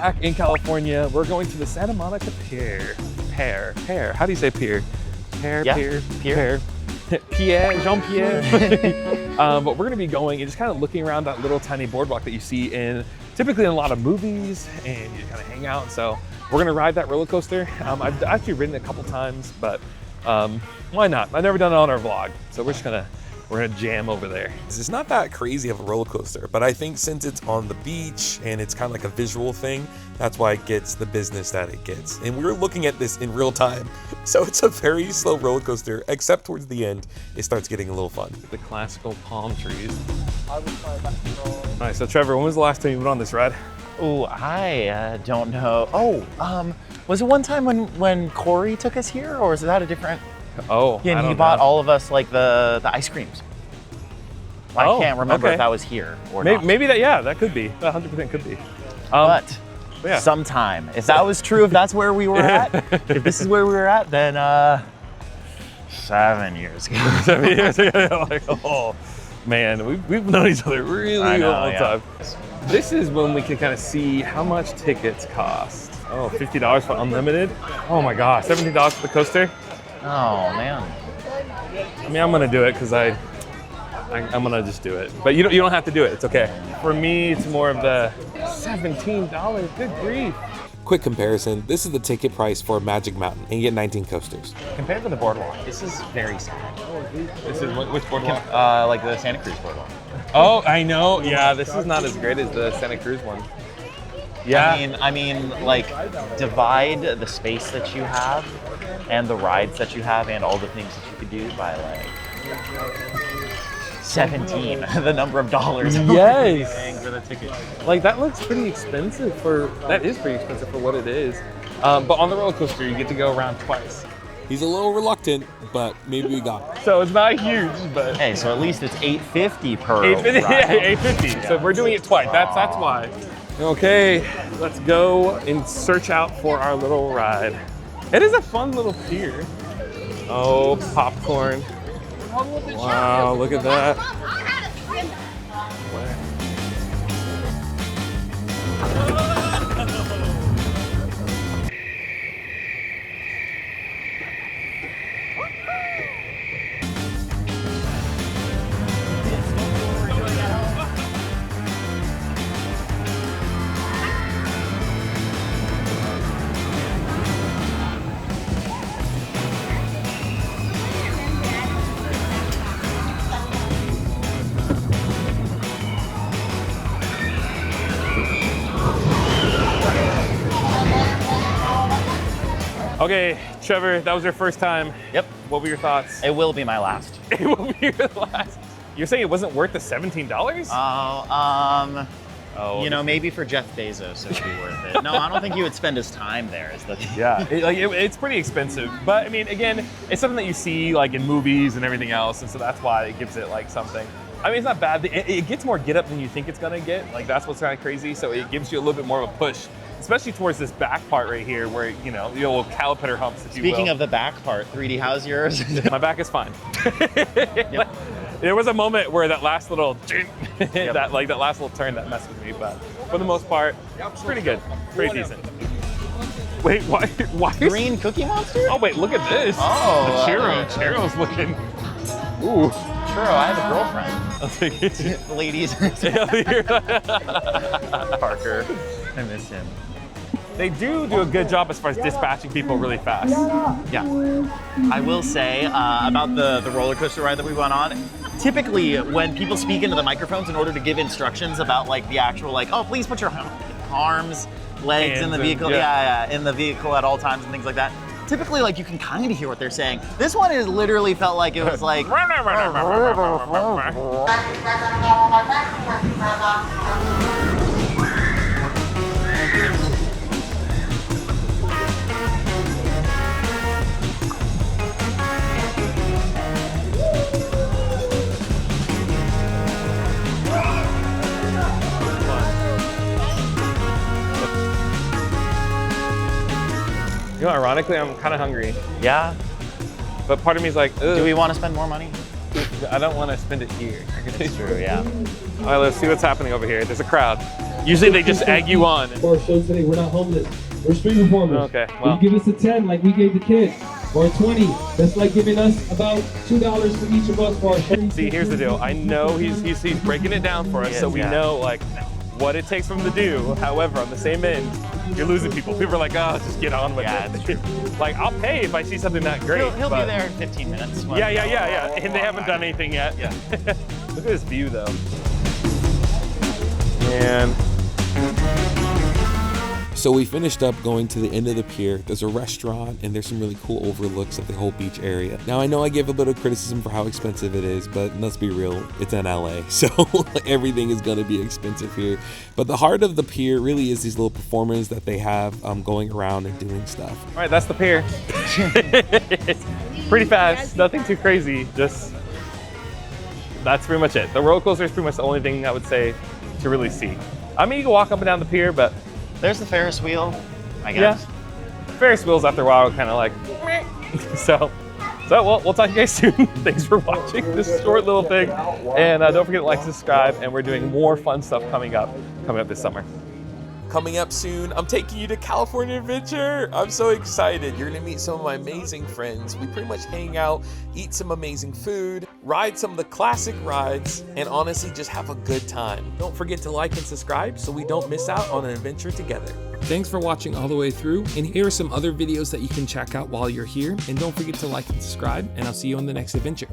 Back in California, we're going to the Santa Monica Pier. How do you say Pier? Pier. Pier, Jean-Pierre. But we're gonna be going and just kind of looking around that little tiny boardwalk that you see typically in a lot of movies, and you kind of hang out. So we're gonna ride that roller coaster. I've actually ridden it a couple times, but why not? I've never done it on our vlog, so we're gonna jam over there. It's not that crazy of a roller coaster, but I think since it's on the beach and it's kind of like a visual thing, that's why it gets the business that it gets. And we were looking at this in real time. So it's a very slow roller coaster, except towards the end, it starts getting a little fun. The classical palm trees. All right, so Trevor, when was the last time you went on this ride? Oh, I don't know. Oh, was it one time when Corey took us here, or is that a different? Oh, yeah, and he bought all of us like the ice creams. I can't remember if that was here or not. Maybe that could be. That 100% could be. But sometime, if that was true, if that's where we were at, if this is where we were at, then 7 years ago. 7 years ago. Like, oh man, we've known each other really long time. This is when we can kind of see how much tickets cost. Oh, $50 for unlimited. Oh my gosh, $17 for the coaster. Oh man. I mean, I'm gonna do it because I'm gonna just do it. But you don't have to do it. It's okay. For me, it's more of the $17. Good grief. Quick comparison, this is the ticket price for Magic Mountain, and you get 19 coasters. Compared to the boardwalk, this is very sad. This is which boardwalk? Like the Santa Cruz boardwalk. Oh, I know. Yeah, this is not as great as the Santa Cruz one. Yeah. I mean, like, divide the space that you have and the rides that you have and all the things that you could do by like 17, the number of dollars. Yes. Paying for the ticket. Like that looks pretty expensive that is pretty expensive for what it is. But on the roller coaster, you get to go around twice. He's a little reluctant, but maybe we got it. So it's not huge, but. Hey, so at least it's $8.50 per $8.50, ride. yeah, $8.50. So we're doing it twice. That's why. Okay, let's go and search out for our little ride. It is a fun little pier. Oh, popcorn. Wow, look at that. Okay, Trevor, that was your first time. Yep. What were your thoughts? It will be my last. It will be your last. You're saying it wasn't worth the $17? You know, maybe for Jeff Bezos it would be worth it. No, I don't think he would spend his time there. Is the yeah, it's pretty expensive. But I mean, again, it's something that you see like in movies and everything else, and so that's why it gives it like something. I mean, it's not bad. It gets more get up than you think it's gonna get. Like that's what's kind of crazy. So it gives you a little bit more of a push, especially towards this back part right here, where you know the old caliper humps. If you will. Speaking of the back part, 3D, how's yours? My back is fine. Yep. There was a moment where that last little, that last little turn that messed with me, but for the most part, it's pretty good, pretty decent. Wait, why? Green Cookie Monster? Oh wait, look at this. Oh, the Churro's looking. Ooh. Churro, I have a girlfriend. I'll take it. Ladies. Parker, I miss him. They do a good job as far as dispatching people really fast. Yeah. I will say about the roller coaster ride that we went on, typically when people speak into the microphones in order to give instructions about like the actual like, oh, please put your arms, legs in the vehicle, in the vehicle at all times and things like that. Typically, like you can kind of hear what they're saying. This one is literally felt like it was like. You know, ironically, I'm kind of hungry. Yeah. But part of me is like, ugh. Do we want to spend more money? I don't want to spend it here. It's true, yeah. All right, let's see what's happening over here. There's a crowd. Usually they just egg you on. For our show today, we're not homeless. We're street performers. Okay, well. You give us a 10 like we gave the kid, or a 20. That's like giving us about $2 for each of us for our show. See, here's the deal. I know he's breaking it down for us, so we know like what it takes from the do. However, on the same end, you're losing people. People are like, oh, just get on with it. Like, I'll pay if I see something that great. He'll be there in 15 minutes. Yeah. And they haven't done anything yet. Yeah. Look at this view, though. Man. So we finished up going to the end of the pier. There's a restaurant and there's some really cool overlooks of the whole beach area. Now I know I gave a bit of criticism for how expensive it is, but let's be real, it's in LA, so everything is gonna be expensive here. But the heart of the pier really is these little performers that they have going around and doing stuff. All right, that's the pier. Pretty fast, nothing too crazy, just that's pretty much it. The roller coaster is pretty much the only thing I would say to really see. I mean, you can walk up and down the pier, but there's the Ferris wheel, I guess. Yeah. Ferris wheels after a while kind of like, meh. So we'll talk to you guys soon. Thanks for watching this short little thing. And don't forget to like, subscribe, and we're doing more fun stuff coming up this summer. Coming up soon, I'm taking you to California Adventure. I'm so excited. You're gonna meet some of my amazing friends. We pretty much hang out, eat some amazing food, ride some of the classic rides, and honestly just have a good time. Don't forget to like and subscribe so we don't miss out on an adventure together. Thanks for watching all the way through, and here are some other videos that you can check out while you're here. And don't forget to like and subscribe, and I'll see you on the next adventure.